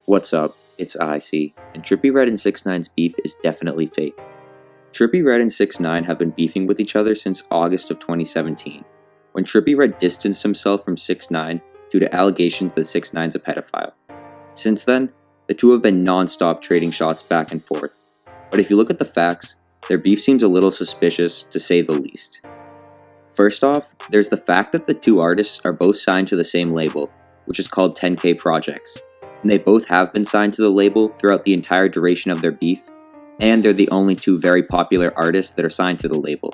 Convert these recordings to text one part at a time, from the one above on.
What's up? It's IC, and Trippie Redd and 6ix9ine's beef is definitely fake. Trippie Redd and 6ix9ine have been beefing with each other since August of 2017, when Trippie Redd distanced himself from 6ix9ine due to allegations that 6ix9ine's a pedophile. Since then, the two have been non-stop trading shots back and forth, but if you look at the facts, their beef seems a little suspicious, to say the least. First off, there's the fact that the two artists are both signed to the same label, which is called 10K Projects, and they both have been signed to the label throughout the entire duration of their beef, and they're the only two very popular artists that are signed to the label.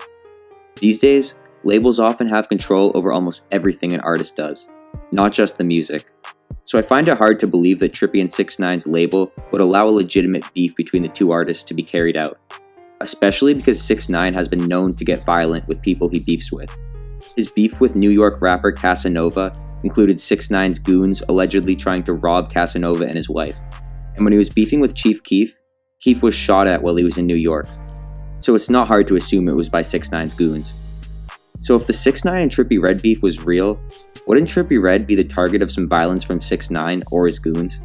These days, labels often have control over almost everything an artist does, not just the music. So I find it hard to believe that Trippie and 6ix9ine's label would allow a legitimate beef between the two artists to be carried out, especially because 6ix9ine has been known to get violent with people he beefs with. His beef with New York rapper Casanova included 6ix9ine's goons allegedly trying to rob Casanova and his wife. And when he was beefing with Chief Keef, Keef was shot at while he was in New York. So it's not hard to assume it was by 6ix9ine's goons. So if the 6ix9ine and Trippie Redd beef was real, wouldn't Trippie Redd be the target of some violence from 6ix9ine or his goons?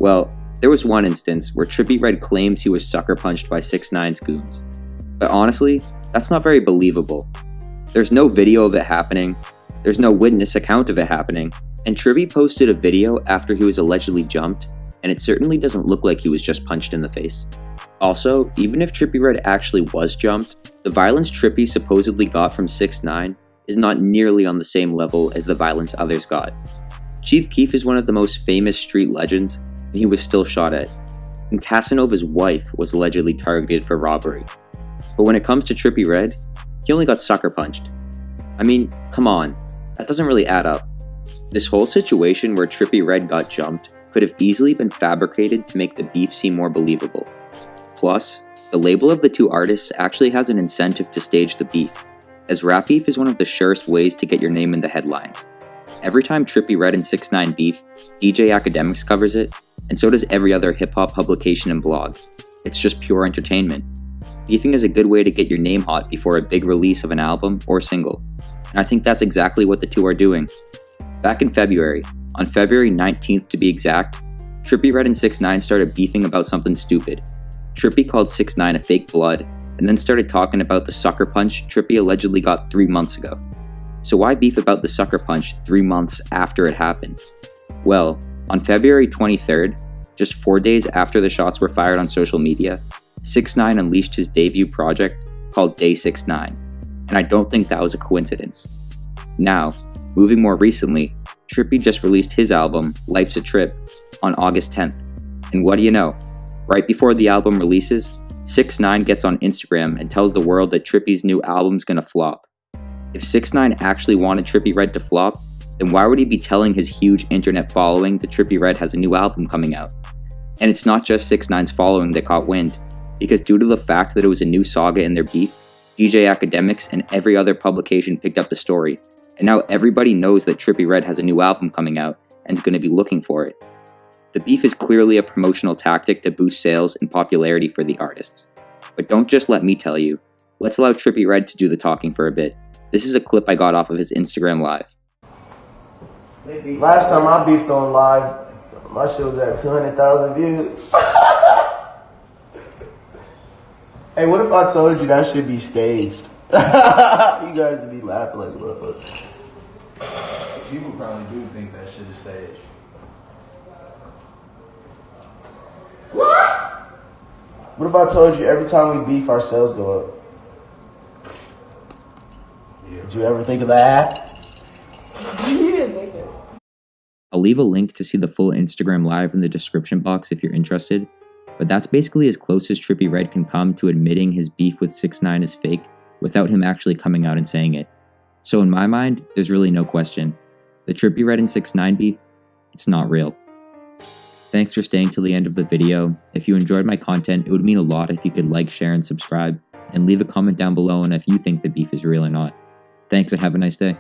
Well, there was one instance where Trippie Redd claims he was sucker punched by 6ix9ine's goons. But honestly, that's not very believable. There's no video of it happening, there's no witness account of it happening, and Trippie posted a video after he was allegedly jumped, and it certainly doesn't look like he was just punched in the face. Also, even if Trippie Redd actually was jumped, the violence Trippie supposedly got from 6ix9ine is not nearly on the same level as the violence others got. Chief Keef is one of the most famous street legends, and he was still shot at. And Casanova's wife was allegedly targeted for robbery. But when it comes to Trippie Redd, he only got sucker punched. I mean, come on, that doesn't really add up. This whole situation where Trippie Redd got jumped could have easily been fabricated to make the beef seem more believable. Plus, the label of the two artists actually has an incentive to stage the beef, as rap beef is one of the surest ways to get your name in the headlines. Every time Trippie Redd and 6ix9ine beef, DJ Academics covers it, and so does every other hip-hop publication and blog. It's just pure entertainment. Beefing is a good way to get your name hot before a big release of an album or single, and I think that's exactly what the two are doing. Back in February, on February 19th to be exact, Trippie Redd and 6ix9ine started beefing about something stupid. Trippie called 6ix9ine a fake blood, and then started talking about the sucker punch Trippie allegedly got 3 months ago. So why beef about the sucker punch 3 months after it happened? Well, on February 23rd, just 4 days after the shots were fired on social media, 6ix9ine unleashed his debut project called Day 6ix9ine, and I don't think that was a coincidence. Now, moving more recently, Trippie just released his album, Life's a Trip, on August 10th, and what do you know? Right before the album releases, 6ix9ine gets on Instagram and tells the world that Trippie's new album's gonna flop. If 6ix9ine actually wanted Trippie Redd to flop, then why would he be telling his huge internet following that Trippie Redd has a new album coming out? And it's not just 6ix9ine's following that caught wind, because due to the fact that it was a new saga in their beef, DJ Academics and every other publication picked up the story, and now everybody knows that Trippie Redd has a new album coming out and is going to be looking for it. The beef is clearly a promotional tactic to boost sales and popularity for the artists. But don't just let me tell you. Let's allow Trippie Redd to do the talking for a bit. This is a clip I got off of his Instagram Live. Last time I beefed on live, my shit was at 200,000 views. Hey, what if I told you that should be staged? You guys would be laughing like motherfuckers. People probably do think that shit is staged. What if I told you every time we beef, our sales go up? Yeah. Did you ever think of that? You didn't think it. I'll leave a link to see the full Instagram Live in the description box if you're interested, but that's basically as close as Trippie Redd can come to admitting his beef with 6ix9ine is fake without him actually coming out and saying it. So in my mind, there's really no question. The Trippie Redd and 6ix9ine beef, it's not real. Thanks for staying till the end of the video. If you enjoyed my content, it would mean a lot if you could like, share, and subscribe, and leave a comment down below on if you think the beef is real or not. Thanks and have a nice day.